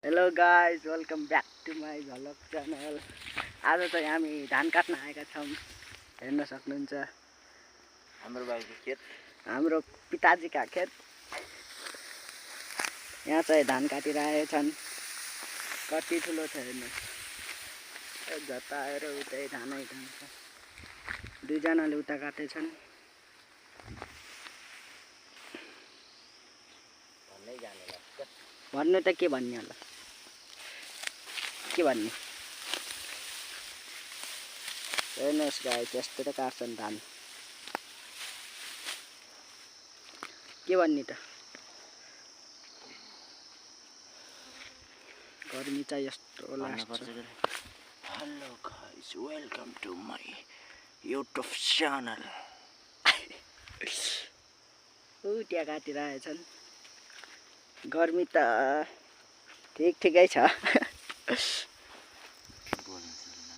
Hello guys, welcome back to my vlog channel. आज चाहिँ हामी धान काट्न आएका छौँ। हेर्न सक्नुहुन्छ हाम्रो बाबुको खेत, हाम्रो पिताजीका खेत। यहाँ चाहिँ धान काटिरहेछन्। कति ठुलो छ हेर्नुहोस्। जता आएर उतै धानै धान छ। दुईजनाले उता काटेछन्। भन्नु त के भन्ने होला, के भन्ने? हेर्नुहोस् गाइस, यस्तो त काट्छन् धान। के भन्ने त? गर्मी चाहिँ यस्तो लाग्छ। Hello guys, welcome to my YouTube channel. त्यहाँ काटिरहेछन्। गर्मी त ठिकै छ।